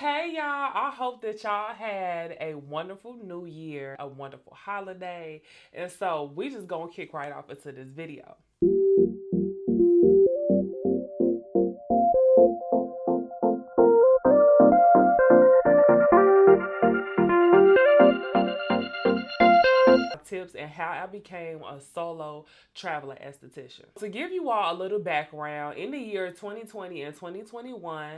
Hey y'all, I hope that y'all had a wonderful new year, a wonderful holiday. And so we just gonna kick right off into this video. Tips and how I became a solo traveler esthetician. To give you all a little background, in the year 2020 and 2021,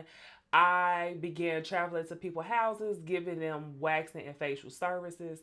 I began traveling to people's houses, giving them waxing and facial services.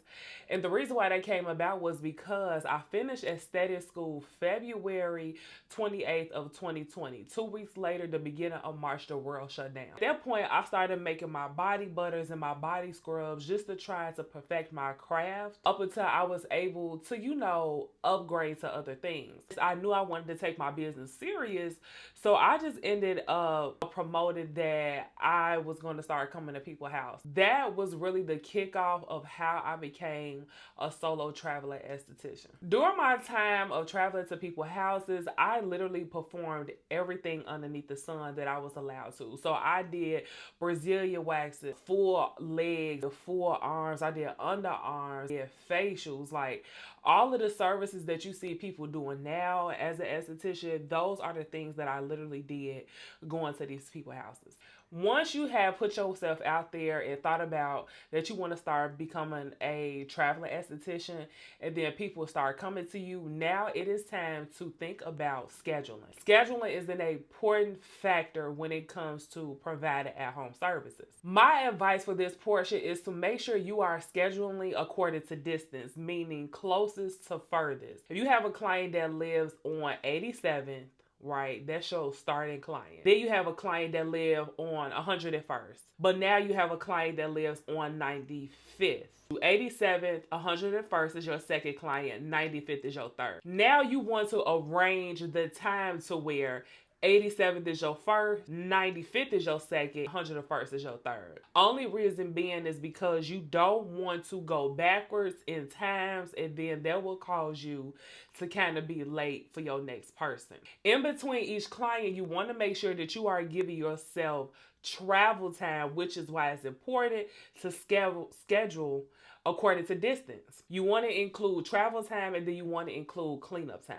And the reason why that came about was because I finished aesthetic school February 28th of 2020. 2 weeks later, the beginning of March, the world shut down. At that point, I started making my body butters and my body scrubs just to try to perfect my craft up until I was able to, upgrade to other things. I knew I wanted to take my business serious, so I just ended up promoting that I was going to start coming to people's house. That was really the kickoff of how I became a solo traveler esthetician. During my time of traveling to people's houses, I literally performed everything underneath the sun that I was allowed to. So I did Brazilian waxes, full legs, full arms, I did underarms, I did facials, like all of the services that you see people doing now as an esthetician. Those are the things that I literally did going to these people's houses. Once you have put yourself out there and thought about that you want to start becoming a traveling esthetician, and then people start coming to you, now it is time to think about scheduling. Scheduling is an important factor when it comes to providing at-home services. My advice for this portion is to make sure you are scheduling according to distance, meaning closest to furthest. If you have a client that lives on 87th, right, that's your starting client. Then you have a client that lives on 101st, but now you have a client that lives on 95th. 87th, 101st is your second client, 95th is your third. Now you want to arrange the time to where 87th is your first, 95th is your second, 101st is your third. Only reason being is because you don't want to go backwards in times, and then that will cause you to kind of be late for your next person. In between each client, you want to make sure that you are giving yourself travel time, which is why it's important to schedule according to distance. You want to include travel time, and then you want to include cleanup time.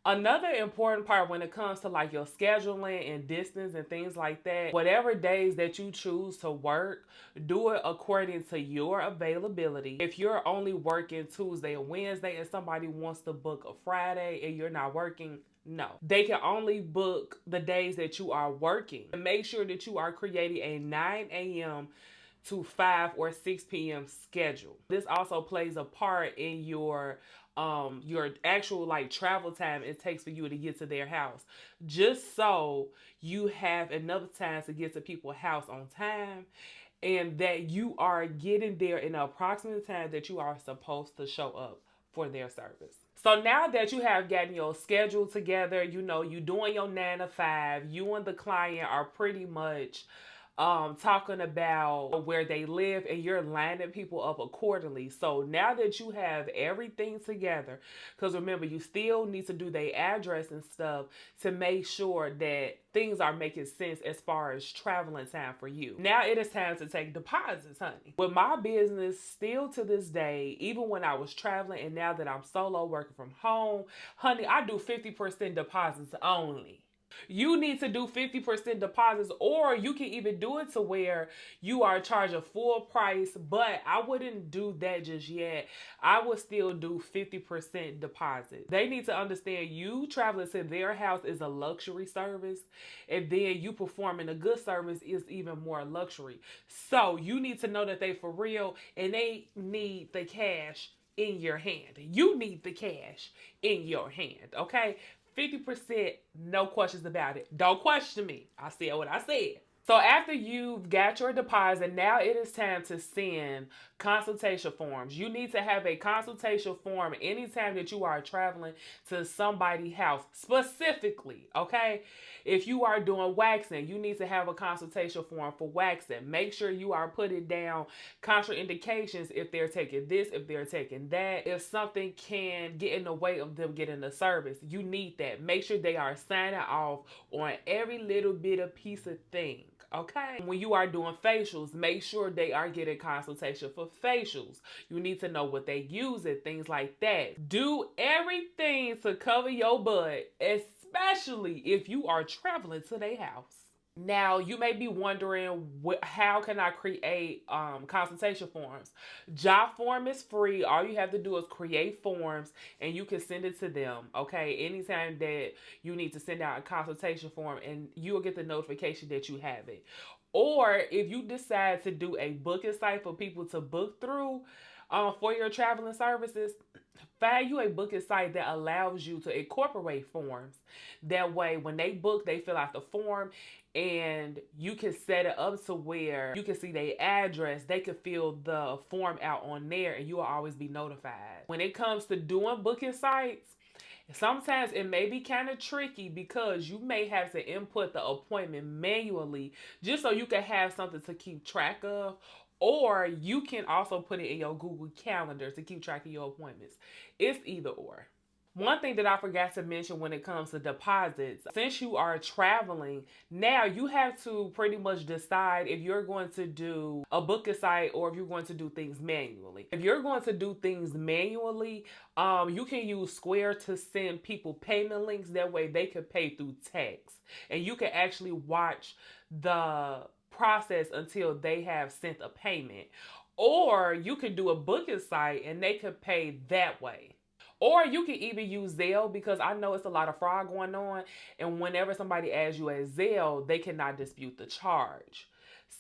Another important part when it comes to like your scheduling and distance and things like that, whatever days that you choose to work, do it according to your availability. If you're only working Tuesday or Wednesday and somebody wants to book a Friday and you're not working, no. They can only book the days that you are working. And make sure that you are creating a 9 a.m. to 5 or 6 p.m. schedule. This also plays a part in your actual like travel time it takes for you to get to their house, just so you have enough time to get to people's house on time, and that you are getting there in the approximate time that you are supposed to show up for their service. So now that you have gotten your schedule together, you doing your 9 to 5, you and the client are pretty much talking about where they live, and you're lining people up accordingly. So now that you have everything together, because remember, you still need to do their address and stuff to make sure that things are making sense as far as traveling time for you. Now it is time to take deposits, honey. With my business, still to this day, even when I was traveling and now that I'm solo working from home, honey, I do 50% deposits only. You need to do 50% deposits, or you can even do it to where you are charging full price, but I wouldn't do that just yet. I would still do 50% deposit. They need to understand you traveling to their house is a luxury service, and then you performing a good service is even more luxury. So you need to know that they for real, and they need the cash in your hand. You need the cash in your hand, okay? 50%, no questions about it. Don't question me. I said what I said. So after you've got your deposit, now it is time to send consultation forms. You need to have a consultation form anytime that you are traveling to somebody's house, specifically, okay? If you are doing waxing, you need to have a consultation form for waxing. Make sure you are putting down contraindications if they're taking this, if they're taking that. If something can get in the way of them getting the service, you need that. Make sure they are signing off on every little bit of piece of thing. Okay? When you are doing facials, make sure they are getting consultation for facials. You need to know what they use it, things like that. Do everything to cover your butt, especially if you are traveling to their house. Now, you may be wondering, how can I create consultation forms? Job form is free. All you have to do is create forms and you can send it to them. Okay, anytime that you need to send out a consultation form, and you'll get the notification that you have it. Or if you decide to do a booking site for people to book through for your traveling services, find you a booking site that allows you to incorporate forms. That way, when they book, they fill out the form and you can set it up to where you can see their address. They can fill the form out on there and you will always be notified. When it comes to doing booking sites, sometimes it may be kind of tricky because you may have to input the appointment manually just so you can have something to keep track of. Or you can also put it in your Google Calendar to keep track of your appointments. It's either or. One thing that I forgot to mention when it comes to deposits, since you are traveling, now you have to pretty much decide if you're going to do a booking site or if you're going to do things manually. If you're going to do things manually, you can use Square to send people payment links. That way they can pay through text. And you can actually watch the process until they have sent a payment. Or you can do a booking site and they could pay that way. Or you can even use Zelle, because I know it's a lot of fraud going on. And whenever somebody adds you as Zelle, they cannot dispute the charge.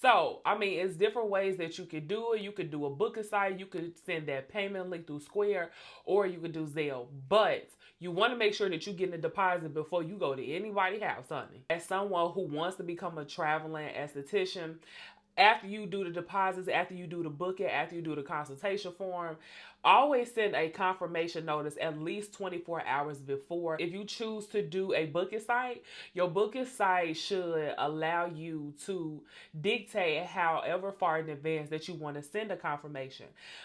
So, I mean, it's different ways that you could do it. You could do a booking site. You could send that payment link through Square, or you could do Zelle. But you want to make sure that you get a deposit before you go to anybody's house, honey. As someone who wants to become a traveling esthetician, after you do the deposits, after you do the booking, after you do the consultation form, always send a confirmation notice at least 24 hours before. If you choose to do a booking site, your booking site should allow you to dictate however far in advance that you want to send a confirmation.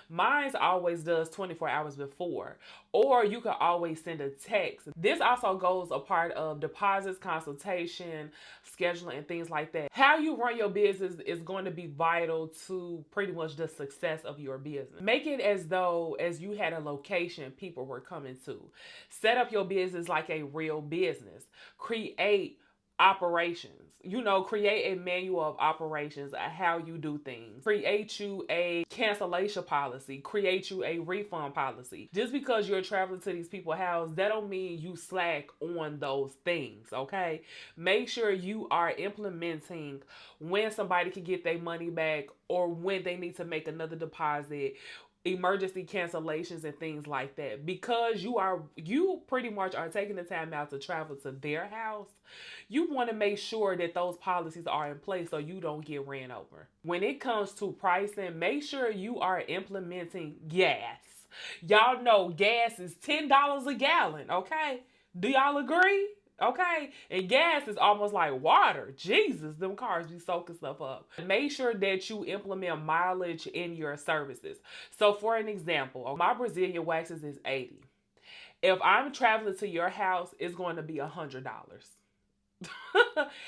Mine always does 24 hours before, or you can always send a text. This also goes a part of deposits, consultation, scheduling, and things like that. How you run your business is going to be vital to pretty much the success of your business. Make it as though as you had a location people were coming to. Set up your business like a real business. Create operations. Create a manual of operations of how you do things. Create you a cancellation policy. Create you a refund policy. Just because you're traveling to these people's house, that don't mean you slack on those things, okay? Make sure you are implementing when somebody can get their money back or when they need to make another deposit, emergency cancellations and things like that. Because you pretty much are taking the time out to travel to their house, you want to make sure that those policies are in place so you don't get ran over. When it comes to pricing, make sure you are implementing gas. Y'all know gas is $10 a gallon, okay? Do y'all agree? Okay, and gas is almost like water. Jesus, them cars be soaking stuff up. Make sure that you implement mileage in your services. So for an example, my Brazilian waxes is $80. If I'm traveling to your house, it's going to be $100.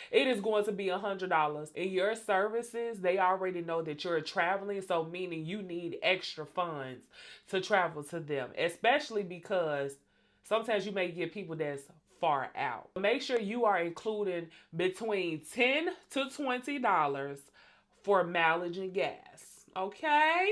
It is going to be $100. In your services, they already know that you're traveling, so meaning you need extra funds to travel to them, especially because sometimes you may get people that's far out. Make sure you are including between $10 to $20 for mileage and gas. Okay?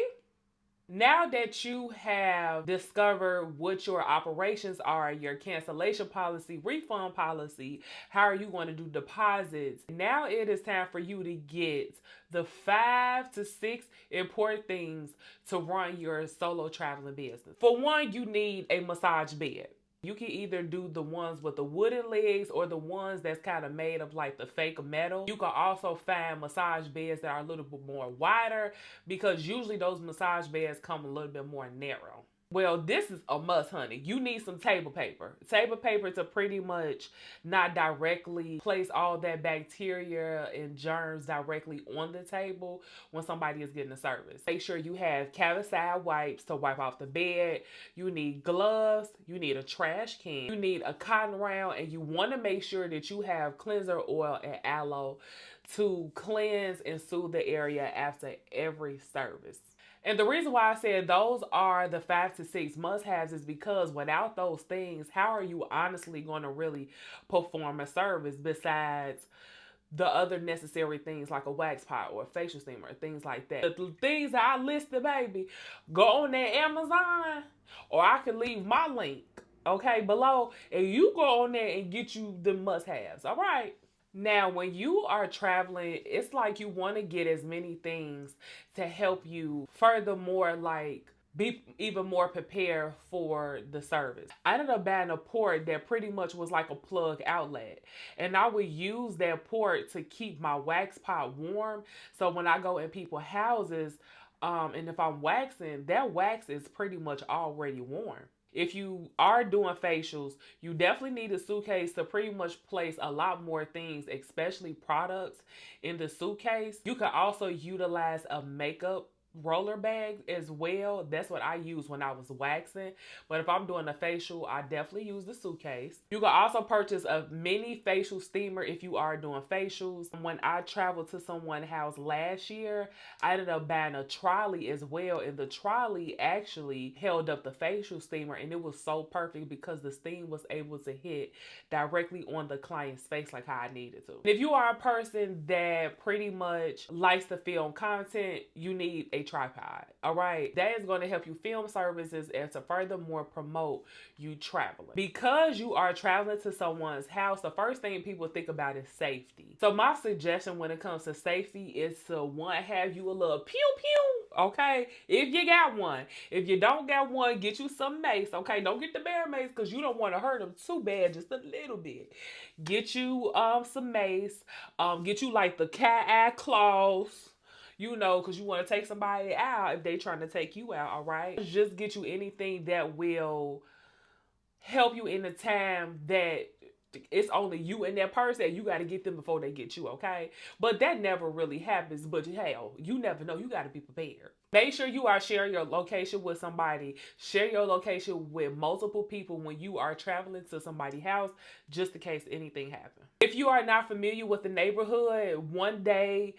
Now that you have discovered what your operations are, your cancellation policy, refund policy, how are you going to do deposits? Now it is time for you to get the 5 to 6 important things to run your solo traveling business. For one, you need a massage bed. You can either do the ones with the wooden legs or the ones that's kind of made of like the fake metal. You can also find massage beds that are a little bit more wider, because usually those massage beds come a little bit more narrow. Well, this is a must, honey. You need some table paper. Table paper to pretty much not directly place all that bacteria and germs directly on the table when somebody is getting a service. Make sure you have cavicide wipes to wipe off the bed. You need gloves. You need a trash can. You need a cotton round, and you want to make sure that you have cleanser oil and aloe to cleanse and soothe the area after every service. And the reason why I said those are the 5 to 6 must-haves is because without those things, how are you honestly going to really perform a service besides the other necessary things like a wax pot or a facial steamer, things like that? The things that I listed, baby, go on that Amazon, or I can leave my link, okay, below, and you go on there and get you the must-haves, all right? Now, when you are traveling, it's like you want to get as many things to help you furthermore, like be even more prepared for the service. I ended up buying a port that pretty much was like a plug outlet. And I would use that port to keep my wax pot warm. So when I go in people's houses, and if I'm waxing, that wax is pretty much already warm. If you are doing facials, you definitely need a suitcase to pretty much place a lot more things, especially products, in the suitcase. You can also utilize a makeup roller bag as well. That's what I use when I was waxing. But if I'm doing a facial, I definitely use the suitcase. You can also purchase a mini facial steamer if you are doing facials. When I traveled to someone's house last year, I ended up buying a trolley as well, and the trolley actually held up the facial steamer, and it was so perfect because the steam was able to hit directly on the client's face like how I needed to. If you are a person that pretty much likes to film content, you need a tripod. All right, that is going to help you film services and to furthermore promote you traveling. Because you are traveling to someone's house, the first thing people think about is safety. So my suggestion when it comes to safety is to one, have you a little pew pew, okay, if you got one. If you don't got one, get you some mace, okay? Don't get the bear mace because you don't want to hurt them too bad, just a little bit. Get you some mace, get you like the cat eye claws, you know, because you want to take somebody out if they trying to take you out, all right? Just get you anything that will help you in the time that it's only you and that person. You got to get them before they get you, okay? But that never really happens. But hell, you never know. You got to be prepared. Make sure you are sharing your location with somebody. Share your location with multiple people when you are traveling to somebody's house, just in case anything happens. If you are not familiar with the neighborhood, one day,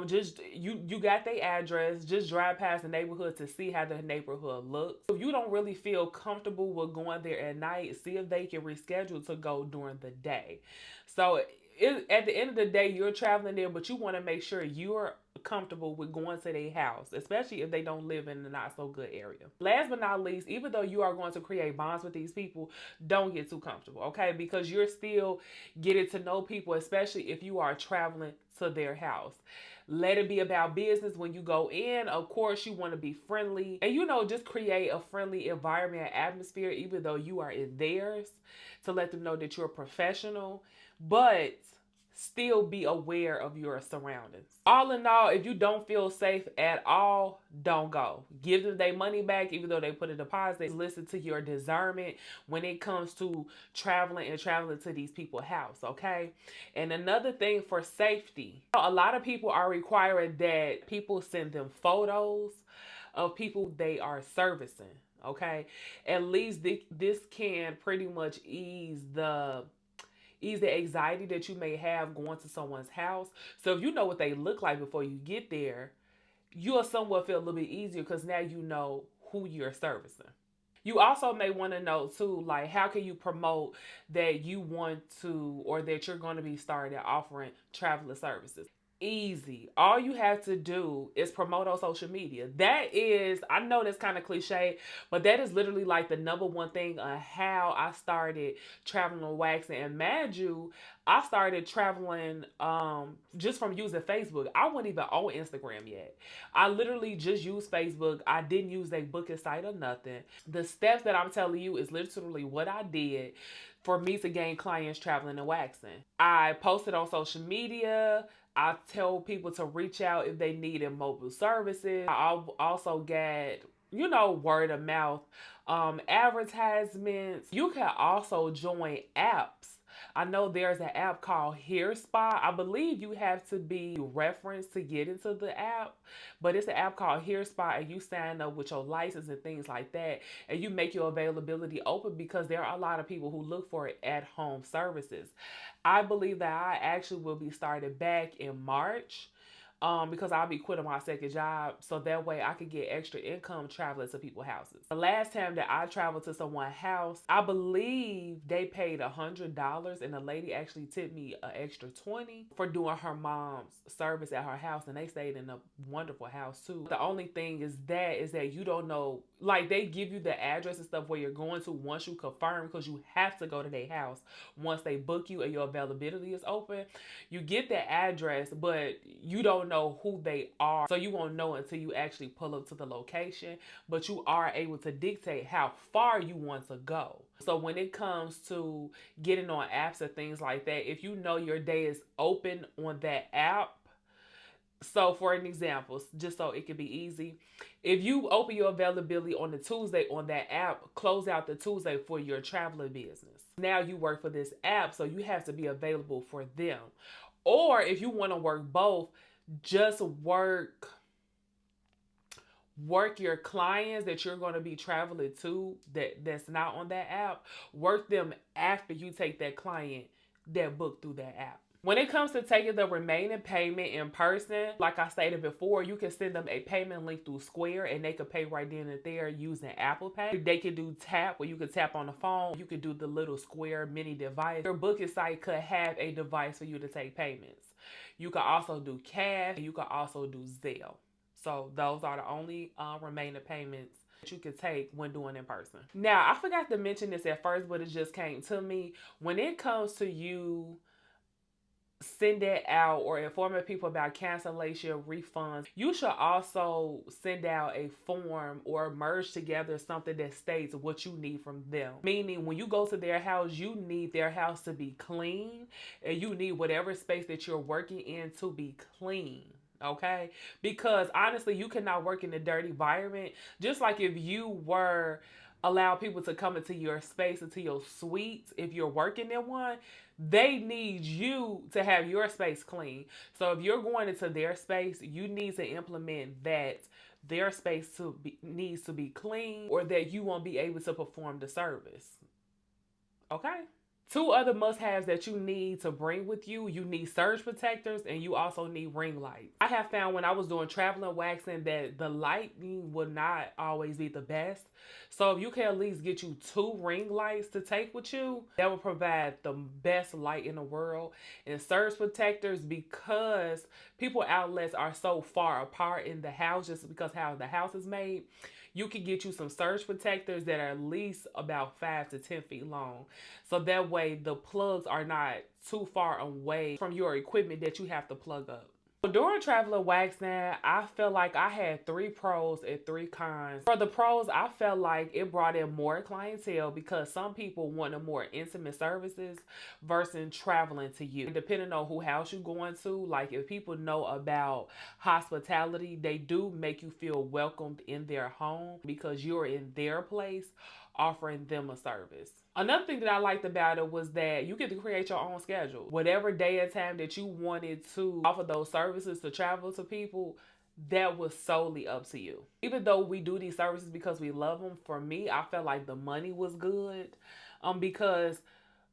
just you got their address, just drive past the neighborhood to see how the neighborhood looks. If you don't really feel comfortable with going there at night, see if they can reschedule to go during the day. So at the end of the day, you're traveling there, but you want to make sure you're comfortable with going to their house, especially if they don't live in a not so good area. Last but not least, even though you are going to create bonds with these people, don't get too comfortable, okay? Because you're still getting to know people, especially if you are traveling to their house. Let it be about business. When you go in, of course, you want to be friendly and, you know, just create a friendly environment and atmosphere, even though you are in theirs, to let them know that you're a professional, but still be aware of your surroundings. All in all, if you don't feel safe at all, don't go. Give them their money back, even though they put a deposit. Listen to your discernment when it comes to traveling to these people's house, okay? And another thing for safety, a lot of people are requiring that people send them photos of people they are servicing, okay? At least this can pretty much ease the anxiety that you may have going to someone's house. So if you know what they look like before you get there, you'll somewhat feel a little bit easier because now you know who you're servicing. You also may want to know too, like, how can you promote that you want to, or that you're going to be starting offering traveler services? Easy. All you have to do is promote on social media. That is, I know that's kind of cliche, but that is literally like the number one thing on how I started traveling and waxing. And mind you, I started traveling just from using Facebook. I wasn't even on Instagram yet. I literally just used Facebook. I didn't use a booking site or nothing. The steps that I'm telling you is literally what I did for me to gain clients traveling and waxing. I posted on social media. I tell people to reach out if they needed mobile services. I also got, you know, word of mouth advertisements. You can also join apps I know there's an app called Hair Spa. I believe you have to be referenced to get into the app, but it's an app called Hair Spa, and you sign up with your license and things like that, and you make your availability open because there are a lot of people who look for at-home services. I believe that I actually will be started back in March. Because I'll be quitting my second job, so that way I could get extra income traveling to people's houses. The last time that I traveled to someone's house, I believe they paid $100, and the lady actually tipped me an extra 20 for doing her mom's service at her house, and they stayed in a wonderful house too. The only thing is that you don't know, like they give you the address and stuff where you're going to once you confirm, because you have to go to their house once they book you and your availability is open. You get the address, but you don't know who they are. So you won't know until you actually pull up to the location, but you are able to dictate how far you want to go. So when it comes to getting on apps and things like that, if you know your day is open on that app, so for an example, just so it can be easy, if you open your availability on the Tuesday on that app, close out the Tuesday for your traveling business. Now you work for this app, so you have to be available for them. Or if you want to work both, just work your clients that you're going to be traveling to that's not on that app. Work them after you take that client that booked through that app. When it comes to taking the remaining payment in person, like I stated before, you can send them a payment link through Square and they can pay right then and there using Apple Pay. They can do tap, where you can tap on the phone. You can do the little Square mini device. Your booking site could have a device for you to take payments. You can also do cash, and you can also do Zelle. So those are the only remaining payments that you can take when doing in person. Now, I forgot to mention this at first, but it just came to me. When it comes to you send it out or informing people about cancellation refunds, you should also send out a form or merge together something that states what you need from them. Meaning, when you go to their house, you need their house to be clean, and you need whatever space that you're working in to be clean. Okay? Because honestly, you cannot work in a dirty environment. Just like if you were allow people to come into your space, into your suites, if you're working in one, they need you to have your space clean. So if you're going into their space, you need to implement that their space needs to be clean, or that you won't be able to perform the service. Okay? Two other must-haves that you need to bring with you: you need surge protectors, and you also need ring lights. I have found when I was doing traveling waxing that the lighting would not always be the best. So if you can at least get you 2 ring lights to take with you, that will provide the best light in the world. And surge protectors, because people outlets are so far apart in the house, just because how the house is made, you can get you some surge protectors that are at least about 5 to 10 feet long. So that way the plugs are not too far away from your equipment that you have to plug up. During traveling waxing, I felt like I had 3 pros and 3 cons. For the pros, I felt like it brought in more clientele because some people wanted more intimate services versus traveling to you. Depending on who house you're going to, like if people know about hospitality, they do make you feel welcomed in their home because you're in their place offering them a service. Another thing that I liked about it was that you get to create your own schedule. Whatever day and time that you wanted to offer those services to travel to people, that was solely up to you. Even though we do these services because we love them, for me, I felt like the money was good. Because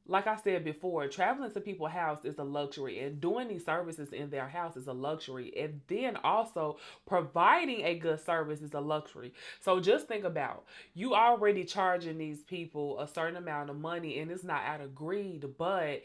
like I said before, traveling to people's house is a luxury, and doing these services in their house is a luxury. And then also providing a good service is a luxury. So just think about, you already charging these people a certain amount of money, and it's not out of greed, but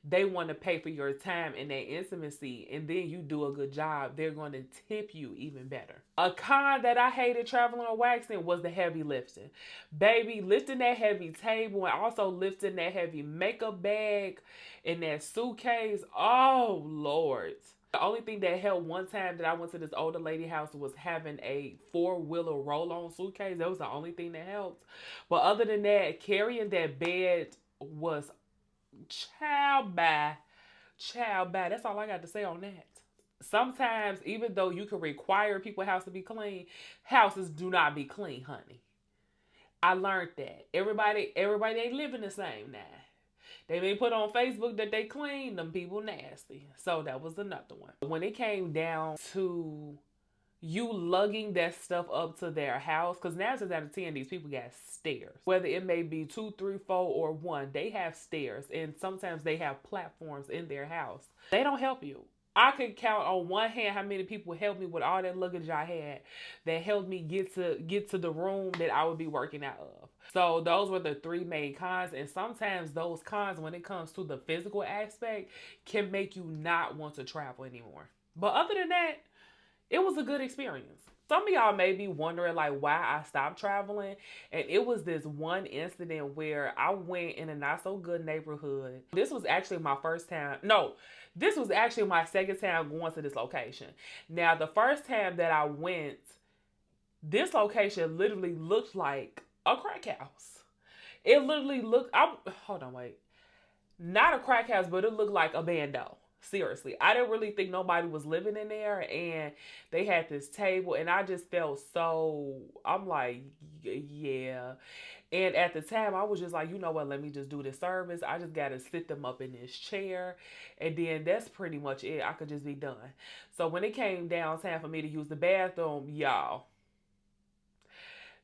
they want to pay for your time and their intimacy, and then you do a good job, they're going to tip you even better. A con that I hated traveling or waxing was the heavy lifting. Baby, lifting that heavy table and also lifting that heavy makeup bag and that suitcase. Oh, Lord. The only thing that helped one time that I went to this older lady house was having a 4-wheeler roll-on suitcase. That was the only thing that helped. But other than that, carrying that bed was child bye. That's all I got to say on that. Sometimes, even though you can require people's house to be clean, houses do not be clean, honey. I learned that. Everybody ain't living the same now. They may put on Facebook that they clean, them people nasty. So that was another one. When it came down to you lugging that stuff up to their house, because 9 times out of 10 these people got stairs, whether it may be 2, 3, 4, or 1, they have stairs, and sometimes they have platforms in their house. They don't help you. I could count on one hand how many people helped me with all that luggage I had that helped me get to the room that I would be working out of. So those were the 3 main cons, and sometimes those cons, when it comes to the physical aspect, can make you not want to travel anymore. But other than that, it was a good experience. Some of y'all may be wondering like why I stopped traveling, and it was this one incident where I went in a not so good neighborhood. This was actually my first time. No, this was actually my second time going to this location. Now, the first time that I went, this location literally looked like a crack house. It literally looked, hold on, wait. Not a crack house, but it looked like a bando. Seriously, I didn't really think nobody was living in there, and they had this table, and I just felt so, I'm like, yeah. And at the time, I was just like, you know what, let me just do this service. I just got to sit them up in this chair, and then that's pretty much it. I could just be done. So when it came down time for me to use the bathroom, y'all,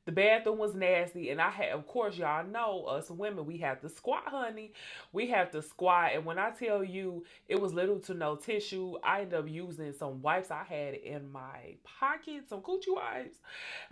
the bathroom was nasty, and I had, of course, y'all know us women, we have to squat, honey. We have to squat, and when I tell you it was little to no tissue, I ended up using some wipes I had in my pocket, some coochie wipes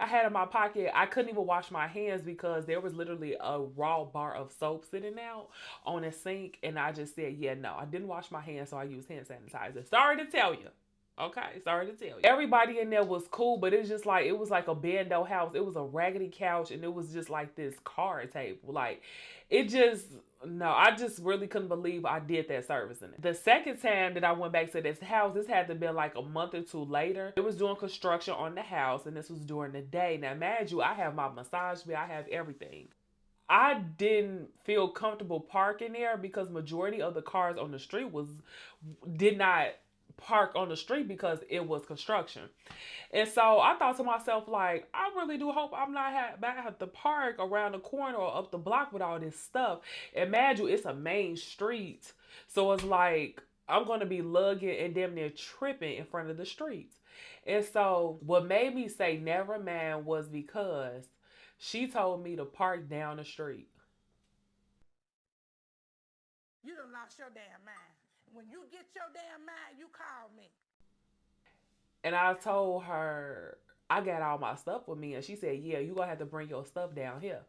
I had in my pocket. I couldn't even wash my hands because there was literally a raw bar of soap sitting out on a sink, and I just said, yeah, no, I didn't wash my hands, so I used hand sanitizer. Sorry to tell you. Okay, sorry to tell you. Everybody in there was cool, but it's just like, it was like a bando house. It was a raggedy couch, and it was just like this card table. Like, it just, no, I just really couldn't believe I did that service in it. The second time that I went back to this house, this had to be like a month or 2 later. It was doing construction on the house, and this was during the day. Now, imagine you, I have my massage bed, I have everything. I didn't feel comfortable parking there because majority of the cars on the street did not park on the street because it was construction. And so I thought to myself, like, I really do hope I'm not have to park around the corner or up the block with all this stuff. Imagine it's a main street. So it's like I'm gonna be lugging and damn near tripping in front of the streets. And so what made me say never mind was because she told me to park down the street. You done lost your damn mind. When you get your damn mind, you call me. And I told her I got all my stuff with me, and she said, yeah, you gonna have to bring your stuff down here.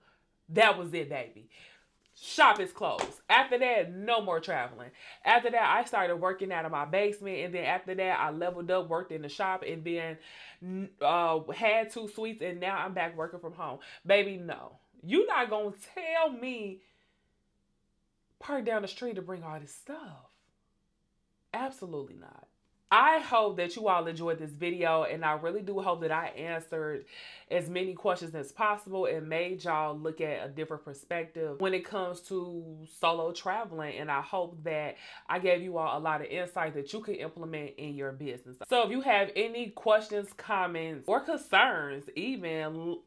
That was it, baby. Shop is closed. After that, no more traveling. After that, I started working out of my basement, and then after that, I leveled up, worked in the shop, and then had 2 suites, and now I'm back working from home. Baby, no. You not gonna tell me park down the street to bring all this stuff. Absolutely not. I hope that you all enjoyed this video, and I really do hope that I answered as many questions as possible and made y'all look at a different perspective when it comes to solo traveling. And I hope that I gave you all a lot of insight that you can implement in your business. So if you have any questions, comments, or concerns, even,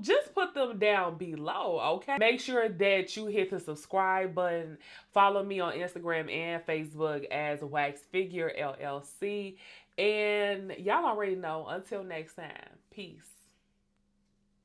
just put them down below, okay? Make sure that you hit the subscribe button. Follow me on Instagram and Facebook as Wax Figure LLC. And y'all already know, until next time, peace.